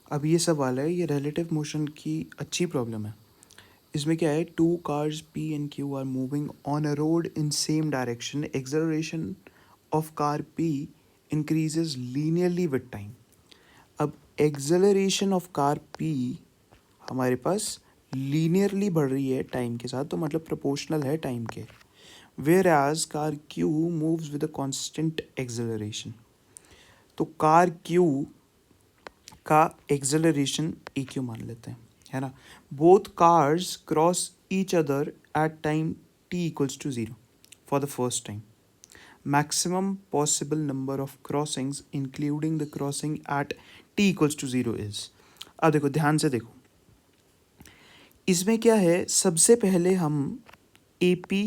अब ये सवाल है, ये रिलेटिव मोशन की अच्छी प्रॉब्लम है। इसमें क्या है, two cars P and Q are moving on a road in same direction, acceleration of car P increases linearly with time. अब एक्सेलरेशन ऑफ कार पी हमारे पास लीनियरली बढ़ रही है टाइम के साथ, तो मतलब प्रोपोर्शनल है टाइम के। Where as car Q moves with a constant acceleration, तो कार क्यू का एक्सेलरेशन ए क्यू मान लेते हैं, है ना। Both cars cross each other at time T equals to zero for the first time. Maximum possible number of crossings including the crossing at T equals to zero is. अब देखो, ध्यान से देखो, इसमें क्या है, सबसे पहले हम ए पी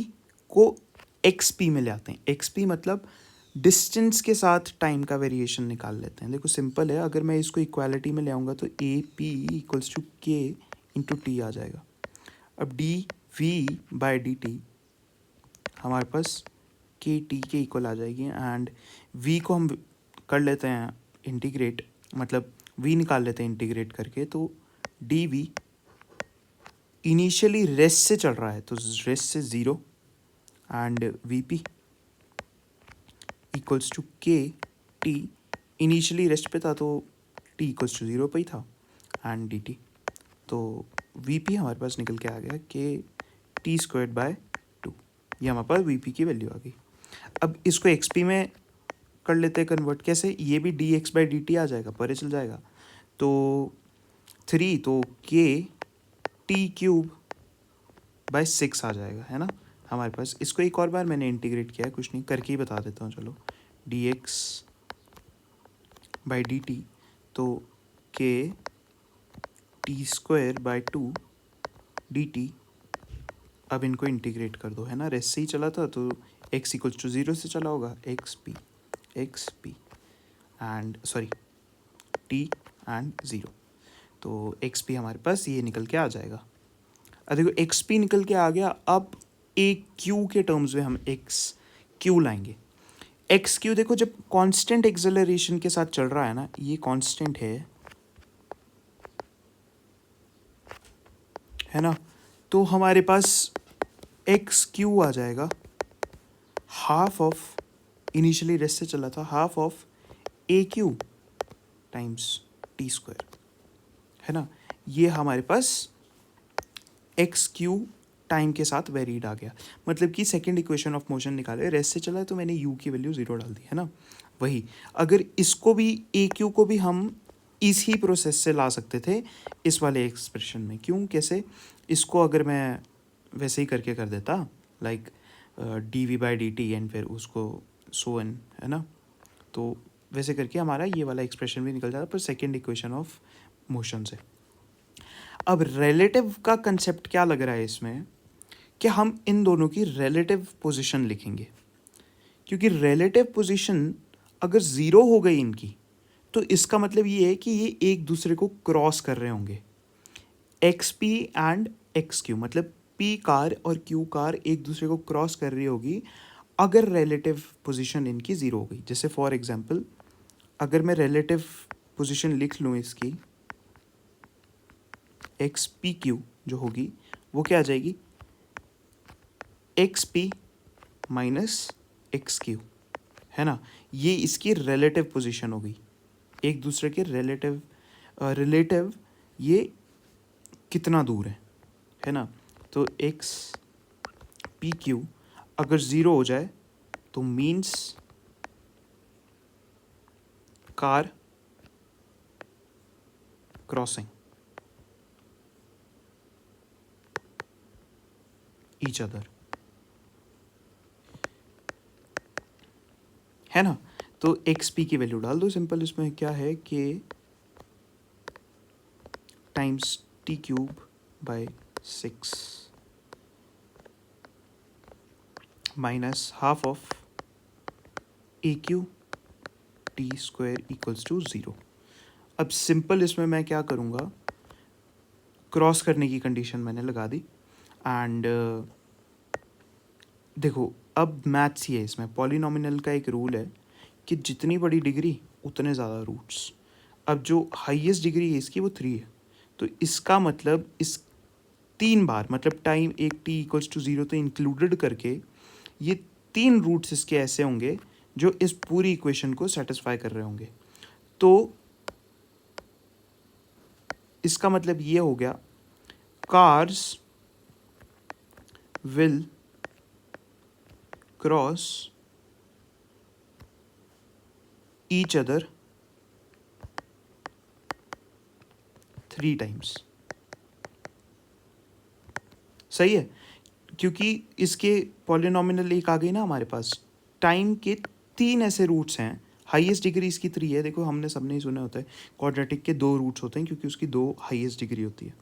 को एक्स पी में ले आते हैं। एक्स पी मतलब डिस्टेंस के साथ टाइम का वेरिएशन निकाल लेते हैं। देखो सिंपल है, अगर मैं इसको इक्वालिटी में ले आऊँगा तो A P equals to K into T आ जाएगा। अब D V by D T हमारे पास के टी के इक्वल आ जाएगी, एंड वी को हम कर लेते हैं इंटीग्रेट, मतलब वी निकाल लेते हैं इंटीग्रेट करके, तो डी वी इनिशियली रेस्ट से चल रहा है तो रेस्ट से zero, and V P equals to K T, initially rest पे था तो टी इक्वल्स टू ज़ीरो पे ही था, एंड डी टी, तो वी पी हमारे पास निकल के आ गया के टी स्क्वायर्ड बाय टू। ये हमारे पास वी पी की वैल्यू आ गई। अब इसको एक्स पी में कर लेते हैं कन्वर्ट, कैसे, ये भी D X by D T आ जाएगा, परे चल जाएगा, तो थ्री, तो K T cube by six आ जाएगा, है ना हमारे पास। इसको एक और बार मैंने इंटीग्रेट किया है, कुछ नहीं करके ही बता देता हूँ, चलो, D X by D T, तो K T square by two D T. अब इनको इंटीग्रेट कर दो, है ना, रेस्ट से ही चला था तो एक्स इक्वल्स टू ज़ीरो से चला होगा, x P and sorry T and zero, तो एक्स पी हमारे पास ये निकल के आ जाएगा। अब देखो एक्स पी निकल के आ गया, अब ए क्यू के टर्म्स में हम एक्स क्यू लाएंगे। एक्स क्यू देखो, जब कांस्टेंट एक्सेलरेशन के साथ चल रहा है ना, ये कांस्टेंट है ना, तो हमारे पास एक्स क्यू आ जाएगा हाफ ऑफ, इनिशियली रेस्ट से चला था, half of A Q times T square, है ना। ये हमारे पास एक्स क्यू टाइम के साथ वेरीड आ गया, मतलब कि सेकंड इक्वेशन ऑफ मोशन निकाले, रेस्ट से चला है तो मैंने यू की वैल्यू ज़ीरो डाल दी, है ना। वही अगर इसको भी ए क्यू को भी हम इसी प्रोसेस से ला सकते थे इस वाले एक्सप्रेशन में, क्यों, कैसे, इसको अगर मैं वैसे ही करके कर देता, like D V by D T and फिर उसको सो एन, है ना, तो वैसे करके हमारा ये वाला एक्सप्रेशन भी निकल जाता पर सेकेंड इक्वेशन ऑफ मोशन से। अब रिलेटिव का कंसेप्ट क्या लग रहा है इसमें, कि हम इन दोनों की रिलेटिव पोजीशन लिखेंगे, क्योंकि रिलेटिव पोजीशन अगर ज़ीरो हो गई इनकी, तो इसका मतलब ये है कि ये एक दूसरे को क्रॉस कर रहे होंगे, x P and x Q, मतलब पी कार और क्यू कार एक दूसरे को क्रॉस कर रही होगी अगर रिलेटिव पोजीशन इनकी ज़ीरो हो गई। जैसे फॉर एग्जांपल, अगर मैं रिलेटिव पोजीशन लिख लूँ इसकी, एक्स पी क्यू जो होगी वो क्या आ जाएगी, x P minus x Q, है ना। ये इसकी रिलेटिव पोजीशन हो गई, एक दूसरे के रिलेटिव ये कितना दूर है ना। तो एक्स पी क्यू अगर ज़ीरो हो जाए तो means car crossing each other, है ना। तो एक्स पी की वैल्यू डाल दो सिंपल, इसमें क्या है कि times T cube by six minus half of A Q T square equals to zero. अब सिंपल इसमें मैं क्या करूँगा, क्रॉस करने की कंडीशन मैंने लगा दी, एंड देखो अब मैथ्स ही है इसमें, पॉलिनॉमिनल का एक रूल है कि जितनी बड़ी डिग्री उतने ज़्यादा रूट्स। अब जो हाईएस्ट डिग्री है इसकी वो 3 है, तो इसका मतलब इस 3 बार, मतलब टाइम एक t इक्वल्स टू 0 तो इंक्लूडेड करके ये 3 रूट्स इसके ऐसे होंगे जो इस पूरी इक्वेशन को सेटिस्फाई कर रहे होंगे। तो इसका मतलब ये हो गया, cars will cross each other 3 times. सही है, क्योंकि इसके पॉलिनॉमिनल एक आ गई ना हमारे पास, टाइम के 3 ऐसे रूट्स हैं, हाईएस्ट डिग्री इसकी 3 है। देखो हमने सबने ही सुना होता है क्वाड्रेटिक के 2 रूट्स होते हैं क्योंकि उसकी 2 हाईएस्ट डिग्री होती है।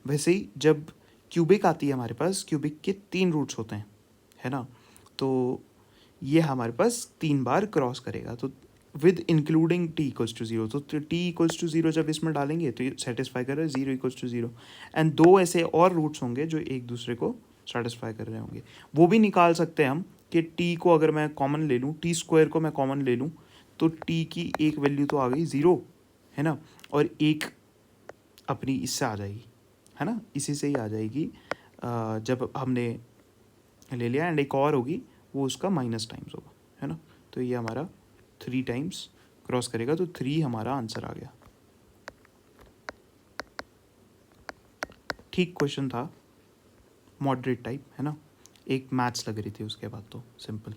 वैसे ही जब क्यूबिक आती है हमारे पास, क्यूबिक के 3 रूट्स होते हैं, है ना। तो ये हमारे पास 3 बार क्रॉस करेगा, तो with including t equals to 0, तो t इक्वल्स टू 0 जब इसमें डालेंगे तो ये सेटिस्फाई कर रहा है 0 इक्वल्स टू 0। एंड 2 ऐसे और रूट्स होंगे जो एक दूसरे को सेटिस्फाई कर रहे होंगे। वो भी निकाल सकते हैं हम कि t को अगर मैं कॉमन ले लूँ, टी स्क्वायर को मैं कॉमन ले लूँ, तो t की एक वैल्यू तो आ गई 0, है ना, और एक अपनी इससे आ जाएगी, है ना, इसी से ही आ जाएगी जब हमने ले लिया, एंड एक और होगी वो उसका माइनस टाइम्स होगा, है ना। तो ये हमारा 3 टाइम्स क्रॉस करेगा, तो 3 हमारा आंसर आ गया। ठीक क्वेश्चन था, मॉडरेट टाइप, है ना, एक मैथ्स लग रही थी उसके बाद, तो सिंपल।